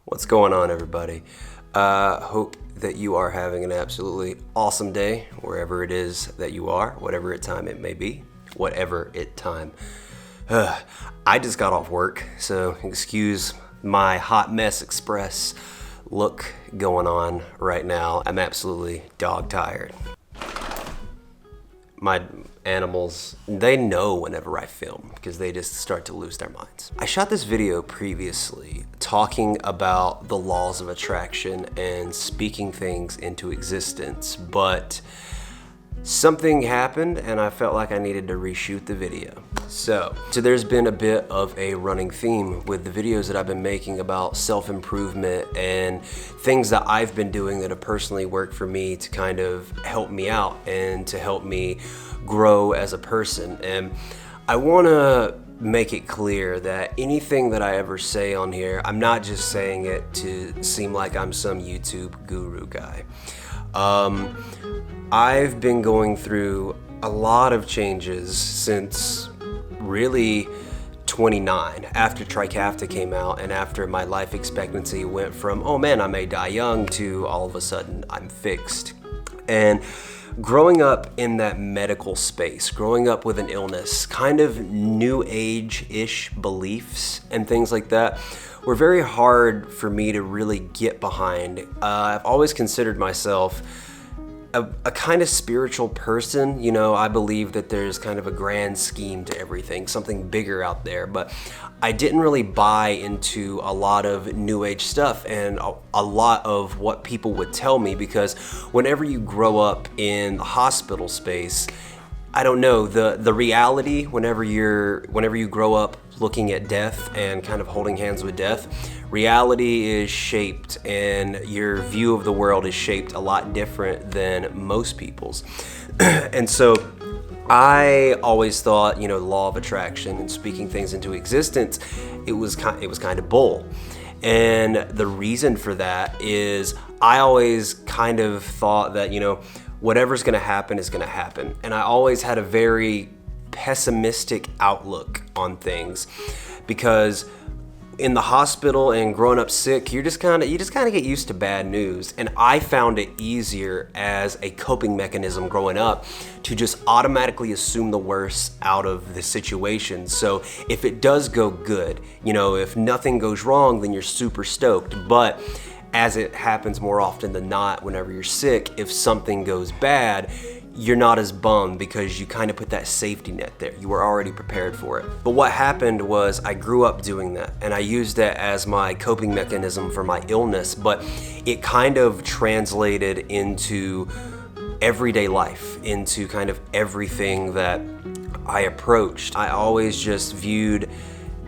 What's going on, everybody? Hope that you are having an absolutely awesome day wherever it is that you are, whatever time it may be, whatever time. I just got off work, so excuse my hot mess express look going on right now. I'm absolutely dog tired. My animals, they know whenever I film because they just start to lose their minds. I shot this video previously talking about the laws of attraction and speaking things into existence, but something happened and I felt like I needed to reshoot the video. So there's been a bit of a running theme with the videos that I've been making about self-improvement and things that I've been doing that have personally worked for me to kind of help me out and to help me grow as a person. And I want to make it clear that anything that I ever say on here, I'm not just saying it to seem like I'm some YouTube guru guy. I've been going through a lot of changes since really 29, after Trikafta came out and after my life expectancy went from, oh man, I may die young, to all of a sudden I'm fixed. And growing up in that medical space, growing up with an illness, kind of new age-ish beliefs and things like that were very hard for me to really get behind. I've always considered myself a kind of spiritual person. You know, I believe that there's kind of a grand scheme to everything, something bigger out there, but I didn't really buy into a lot of new age stuff and a lot of what people would tell me, because whenever you grow up in the hospital space, I don't know, the reality, whenever you grow up looking at death and kind of holding hands with death, reality is shaped and your view of the world is shaped a lot different than most people's. And so I always thought, you know, the law of attraction and speaking things into existence, it was kind of bull. And the reason for that is I always kind of thought that, you know, whatever's gonna happen is gonna happen. And I always had a very pessimistic outlook on things, because in the hospital and growing up sick, you just kind of get used to bad news. And I found it easier as a coping mechanism growing up to just automatically assume the worst out of the situation. So if it does go good, you know, if nothing goes wrong, then you're super stoked. But as it happens more often than not, whenever you're sick, if something goes bad, you're not as bummed because you kind of put that safety net there. You were already prepared for it. But what happened was I grew up doing that, and I used that as my coping mechanism for my illness, but it kind of translated into everyday life, into kind of everything that I approached. I always just viewed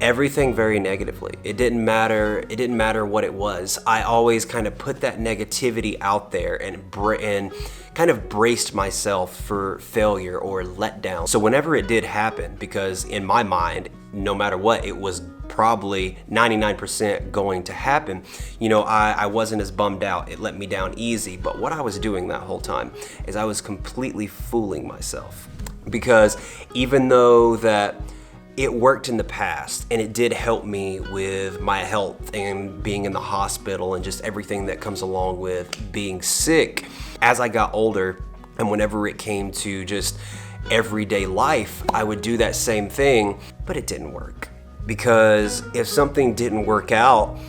everything very negatively. It didn't matter what it was. I always kind of put that negativity out there and kind of braced myself for failure or letdown. So whenever it did happen, because in my mind, no matter what, it was probably 99% going to happen, you know, I wasn't as bummed out. It let me down easy. But what I was doing that whole time is I was completely fooling myself, because even though that it worked in the past and it did help me with my health and being in the hospital and just everything that comes along with being sick, as I got older and whenever it came to just everyday life, I would do that same thing, but it didn't work. Because if something didn't work out,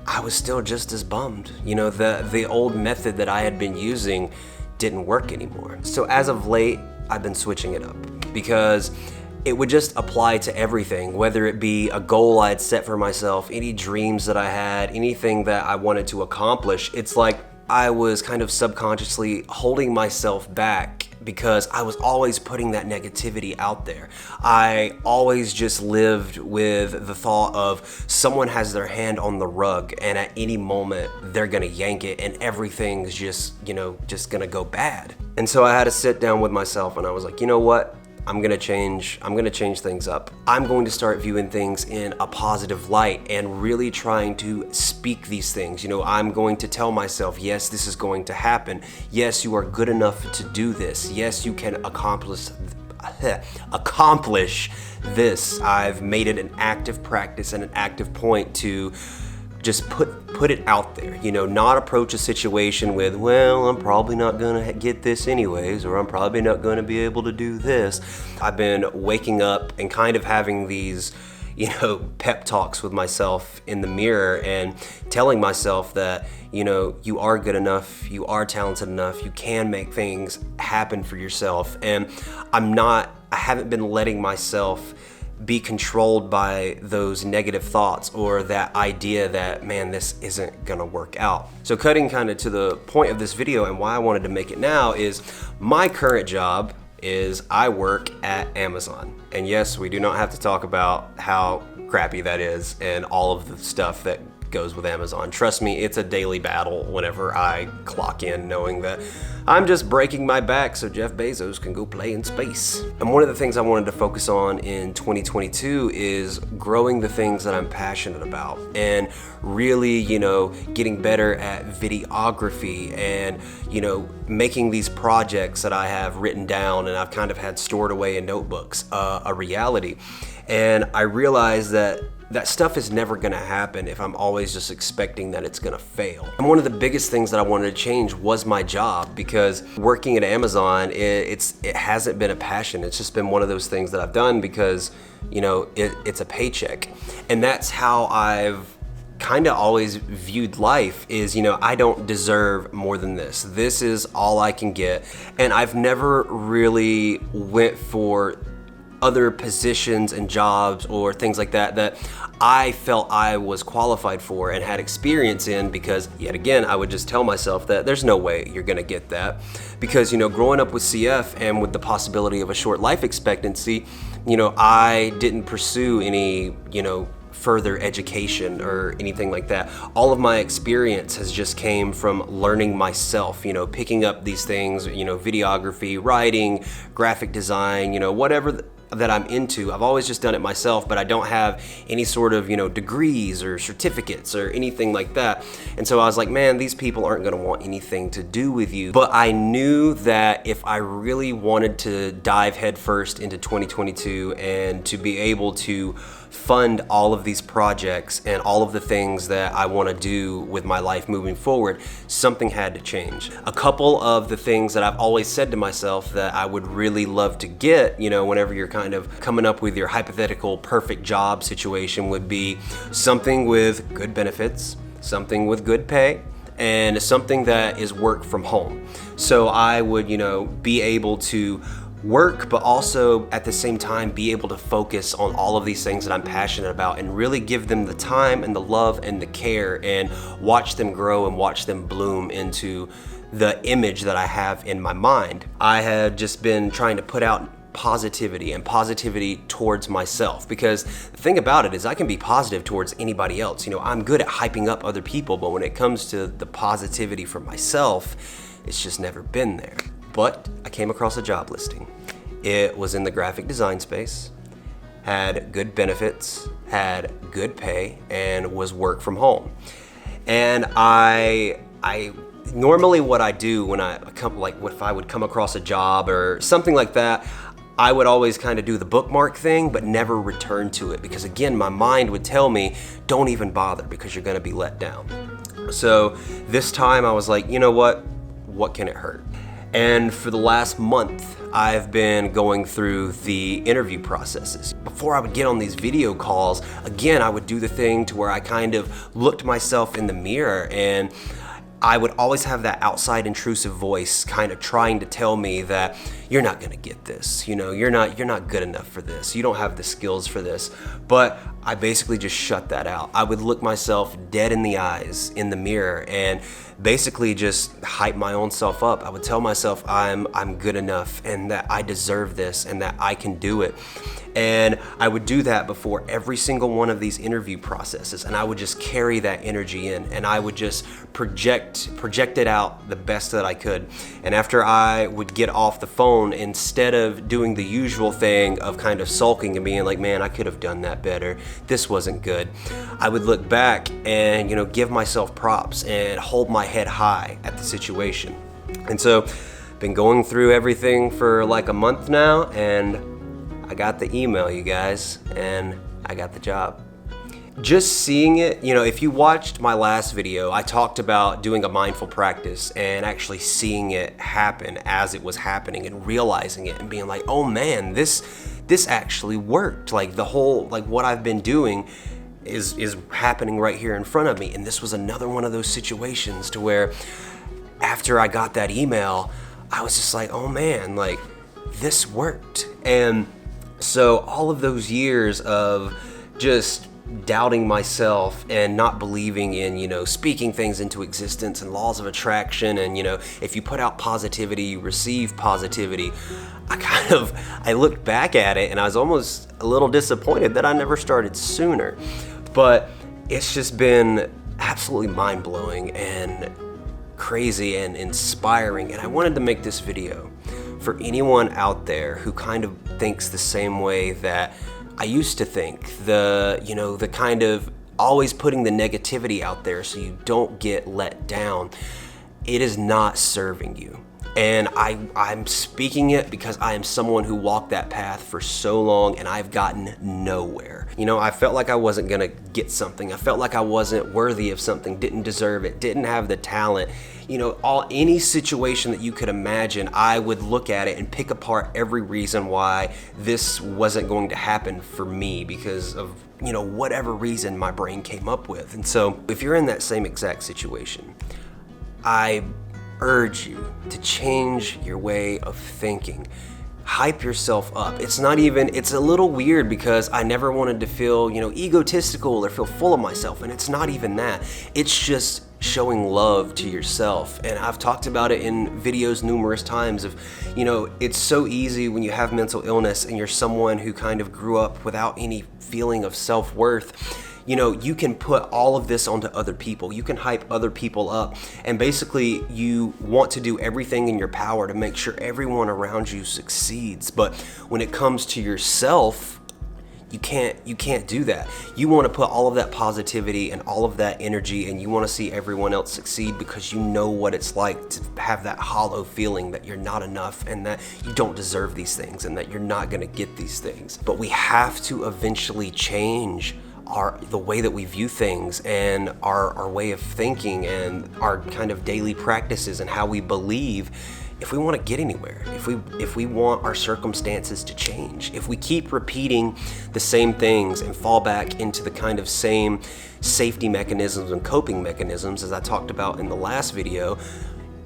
I was still just as bummed. You know, the old method that I had been using didn't work anymore. So as of late, I've been switching it up, because it would just apply to everything, whether it be a goal I'd set for myself, any dreams that I had, anything that I wanted to accomplish. It's like I was kind of subconsciously holding myself back because I was always putting that negativity out there. I always just lived with the thought of someone has their hand on the rug and at any moment they're gonna yank it and everything's just, you know, just gonna go bad. And so I had to sit down with myself and I was like, you know what? I'm gonna change things up. I'm going to start viewing things in a positive light and really trying to speak these things. You know, I'm going to tell myself, yes, this is going to happen. Yes, you are good enough to do this. Yes, you can accomplish accomplish this, I've made it an active practice and an active point to just put it out there, not approach a situation with, well, I'm probably not gonna get this anyways, or I'm probably not gonna be able to do this. I've been waking up and kind of having these pep talks with myself in the mirror and telling myself that, you are good enough, you are talented enough, you can make things happen for yourself. And I haven't been letting myself be controlled by those negative thoughts or that idea that, man, this isn't gonna work out. So cutting kind of to the point of this video and why I wanted to make it now is my current job is I work at Amazon. And yes, we do not have to talk about how crappy that is and all of the stuff that goes with Amazon. Trust me, it's a daily battle whenever I clock in knowing that I'm just breaking my back so Jeff Bezos can go play in space. And one of the things I wanted to focus on in 2022 is growing the things that I'm passionate about and really, getting better at videography and, making these projects that I have written down and I've kind of had stored away in notebooks a reality. And I realized that stuff is never gonna happen if I'm always just expecting that it's gonna fail. And one of the biggest things that I wanted to change was my job, because working at Amazon, it hasn't been a passion. It's just been one of those things that I've done because, it's a paycheck. And that's how I've kind of always viewed life is, I don't deserve more than this. This is all I can get. And I've never really went for other positions and jobs or things like that I felt I was qualified for and had experience in, because yet again, I would just tell myself that there's no way you're gonna get that. Because, growing up with CF and with the possibility of a short life expectancy, I didn't pursue any, further education or anything like that. All of my experience has just came from learning myself, picking up these things, videography, writing, graphic design, whatever that I'm into. I've always just done it myself, but I don't have any sort of, degrees or certificates or anything like that. And so I was like, man, these people aren't gonna want anything to do with you. But I knew that if I really wanted to dive headfirst into 2022 and to be able to fund all of these projects and all of the things that I want to do with my life moving forward, something had to change. A couple of the things that I've always said to myself that I would really love to get, whenever you're kind of coming up with your hypothetical perfect job situation, would be something with good benefits, something with good pay, and something that is work from home. So I would, be able to work, but also at the same time be able to focus on all of these things that I'm passionate about and really give them the time and the love and the care and watch them grow and watch them bloom into the image that I have in my mind. I had just been trying to put out positivity towards myself, because the thing about it is I can be positive towards anybody else. I'm good at hyping up other people, but when it comes to the positivity for myself, it's just never been there. But I came across a job listing. It was in the graphic design space, had good benefits, had good pay, and was work from home. And I normally what I do when if I would come across a job or something like that, I would always kind of do the bookmark thing, but never return to it, because again, my mind would tell me, don't even bother because you're gonna be let down. So this time I was like, you know what can it hurt? And for the last month, I've been going through the interview processes. Before I would get on these video calls, again, I would do the thing to where I kind of looked myself in the mirror, and I would always have that outside intrusive voice kind of trying to tell me that you're not gonna get this, you're not good enough for this, you don't have the skills for this. But I basically just shut that out. I would look myself dead in the eyes in the mirror and basically just hype my own self up. I would tell myself I'm good enough and that I deserve this and that I can do it. And I would do that before every single one of these interview processes, and I would just carry that energy in, and I would just project it out the best that I could. And after I would get off the phone, instead of doing the usual thing of kind of sulking and being like, man, I could have done that better, this wasn't good, I would look back and give myself props and hold my head high at the situation. And so Been going through everything for like a month now, and I got the email, you guys, and I got the job. Just seeing it, you know, if you watched my last video, I talked about doing a mindful practice and actually seeing it happen as it was happening and realizing it and being like, oh man, this actually worked. Like the whole, like what I've been doing is happening right here in front of me. And this was another one of those situations to where after I got that email, I was just like, oh man, like this worked. And so all of those years of just doubting myself and not believing in, you know, speaking things into existence and laws of attraction, and, you know, if you put out positivity, you receive positivity. I looked back at it and I was almost a little disappointed that I never started sooner. But it's just been absolutely mind-blowing and crazy and inspiring. And I wanted to make this video for anyone out there who kind of thinks the same way that I used to think, the kind of always putting the negativity out there so you don't get let down. It is not serving you. And I'm speaking it because I am someone who walked that path for so long and I've gotten nowhere. You know, I felt like I wasn't gonna get something. I felt like I wasn't worthy of something, didn't deserve it, didn't have the talent. You know, any situation that you could imagine, I would look at it and pick apart every reason why this wasn't going to happen for me because of, you know, whatever reason my brain came up with. And so if you're in that same exact situation, I urge you to change your way of thinking. Hype yourself up. It's a little weird because I never wanted to feel, you know, egotistical or feel full of myself, and it's not even that. It's just showing love to yourself. And I've talked about it in videos numerous times of, you know, it's so easy when you have mental illness and you're someone who kind of grew up without any feeling of self-worth. You know, you can put all of this onto other people. You can hype other people up, and basically you want to do everything in your power to make sure everyone around you succeeds. But when it comes to yourself, you can't do that. You want to put all of that positivity and all of that energy, and you want to see everyone else succeed because you know what it's like to have that hollow feeling that you're not enough and that you don't deserve these things and that you're not going to get these things. But we have to eventually change the way that we view things and our way of thinking and our kind of daily practices and how we believe if we want to get anywhere, if we want our circumstances to change. If we keep repeating the same things and fall back into the kind of same safety mechanisms and coping mechanisms as I talked about in the last video,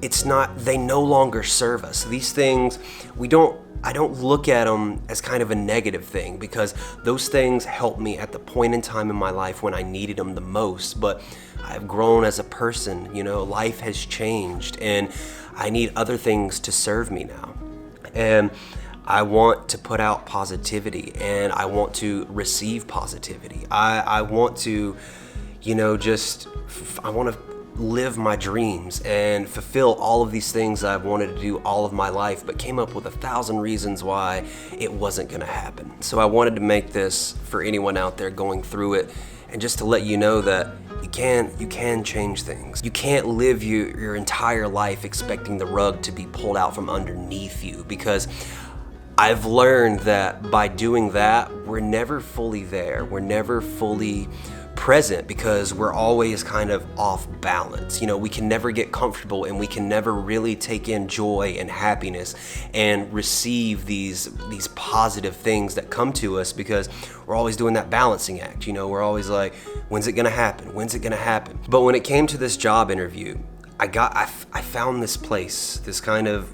they no longer serve us. These things, I don't look at them as kind of a negative thing because those things helped me at the point in time in my life when I needed them the most. But I've grown as a person, you know, life has changed and I need other things to serve me now. And I want to put out positivity and I want to receive positivity. I want to, you know, I want to live my dreams and fulfill all of these things I've wanted to do all of my life, but came up with 1,000 reasons why it wasn't gonna happen. So I wanted to make this for anyone out there going through it, and just to let you know that you can change things. You can't live your entire life expecting the rug to be pulled out from underneath you, because I've learned that by doing that, we're never fully there. We're never fully present because we're always kind of off balance. You know, we can never get comfortable and we can never really take in joy and happiness and receive these positive things that come to us because we're always doing that balancing act. You know, we're always like, when's it gonna happen? When's it gonna happen? But when it came to this job interview, I found this place, this kind of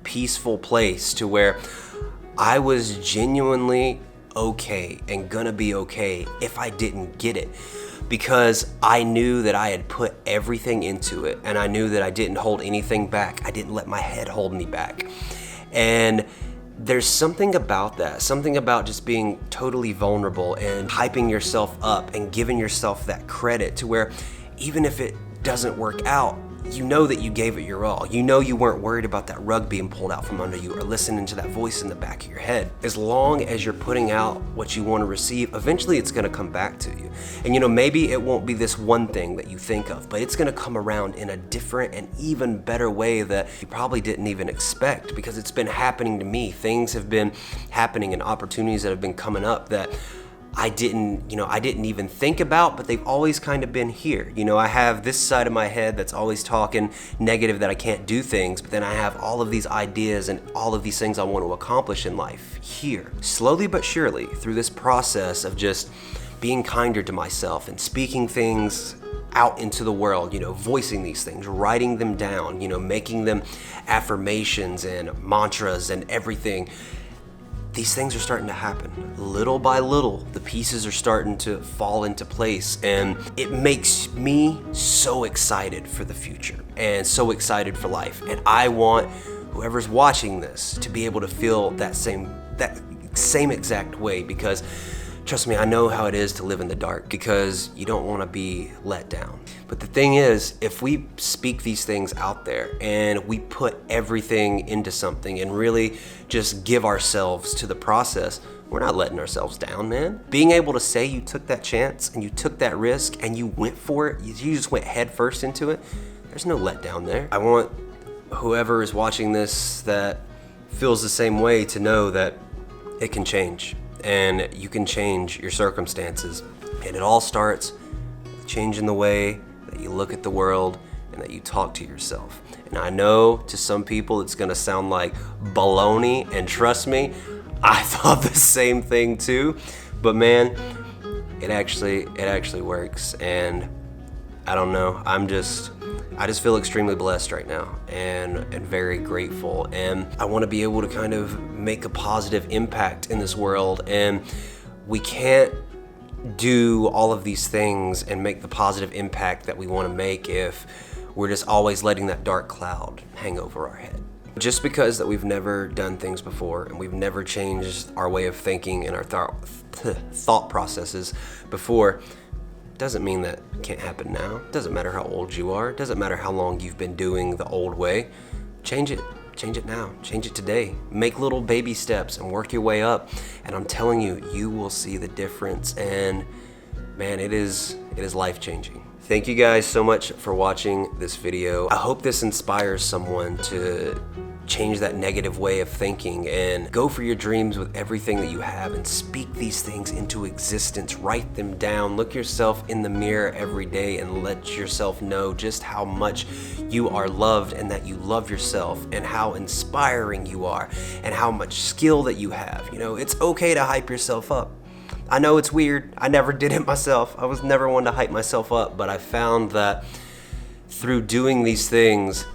peaceful place to where I was genuinely okay and gonna be okay if I didn't get it, because I knew that I had put everything into it and I knew that I didn't hold anything back. I didn't let my head hold me back. And there's something about that, something about just being totally vulnerable and hyping yourself up and giving yourself that credit to where even if it doesn't work out, you know that you gave it your all. You know you weren't worried about that rug being pulled out from under you or listening to that voice in the back of your head. As long as you're putting out what you want to receive, eventually it's going to come back to you. And maybe it won't be this one thing that you think of, but it's going to come around in a different and even better way that you probably didn't even expect, because it's been happening to me. Things have been happening and opportunities that have been coming up that I didn't even think about, but they've always kind of been here. I have this side of my head that's always talking negative that I can't do things, but then I have all of these ideas and all of these things I want to accomplish in life here. Slowly but surely, through this process of just being kinder to myself and speaking things out into the world, voicing these things, writing them down, making them affirmations and mantras and everything. These things are starting to happen. Little by little, the pieces are starting to fall into place, and it makes me so excited for the future and so excited for life. And I want whoever's watching this to be able to feel that same exact way, because trust me, I know how it is to live in the dark, because you don't want to be let down. But the thing is, if we speak these things out there and we put everything into something and really just give ourselves to the process, we're not letting ourselves down, man. Being able to say you took that chance and you took that risk and you went for it, you just went head first into it, there's no letdown there. I want whoever is watching this that feels the same way to know that it can change. And you can change your circumstances. And it all starts with changing the way that you look at the world and that you talk to yourself. And I know to some people it's gonna sound like baloney, and trust me, I thought the same thing too. But man, it actually works. And I don't know, I just feel extremely blessed right now and very grateful. And I want to be able to kind of make a positive impact in this world. And we can't do all of these things and make the positive impact that we want to make if we're just always letting that dark cloud hang over our head. Just because that we've never done things before and we've never changed our way of thinking and our thought processes before, doesn't mean that it can't happen now. Doesn't matter how old you are. Doesn't matter how long you've been doing the old way. Change it now. Change it today. Make little baby steps and work your way up. And I'm telling you, you will see the difference. And man, it is life-changing. Thank you guys so much for watching this video. I hope this inspires someone to change that negative way of thinking and go for your dreams with everything that you have and speak these things into existence. Write them down. Look yourself in the mirror every day and let yourself know just how much you are loved and that you love yourself and how inspiring you are and how much skill that you have. It's okay to hype yourself up. I know it's weird. I never did it myself. I was never one to hype myself up, but I found that through doing these things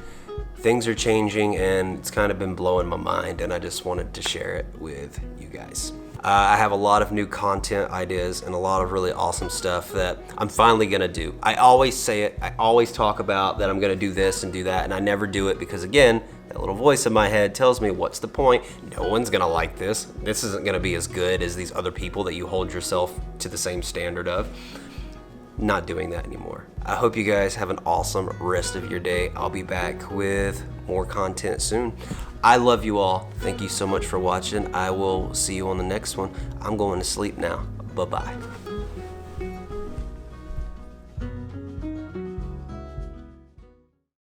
are changing, and it's kind of been blowing my mind, and I just wanted to share it with you guys. I have a lot of new content ideas and a lot of really awesome stuff that I'm finally gonna do. I always say it, I always talk about that I'm gonna do this and do that, and I never do it because, again, that little voice in my head tells me, what's the point? No one's gonna like this. This isn't gonna be as good as these other people that you hold yourself to the same standard of. Not doing that anymore. I hope you guys have an awesome rest of your day. I'll be back with more content soon. I love you all. Thank you so much for watching. I will see you on the next one. I'm going to sleep now. Bye-bye.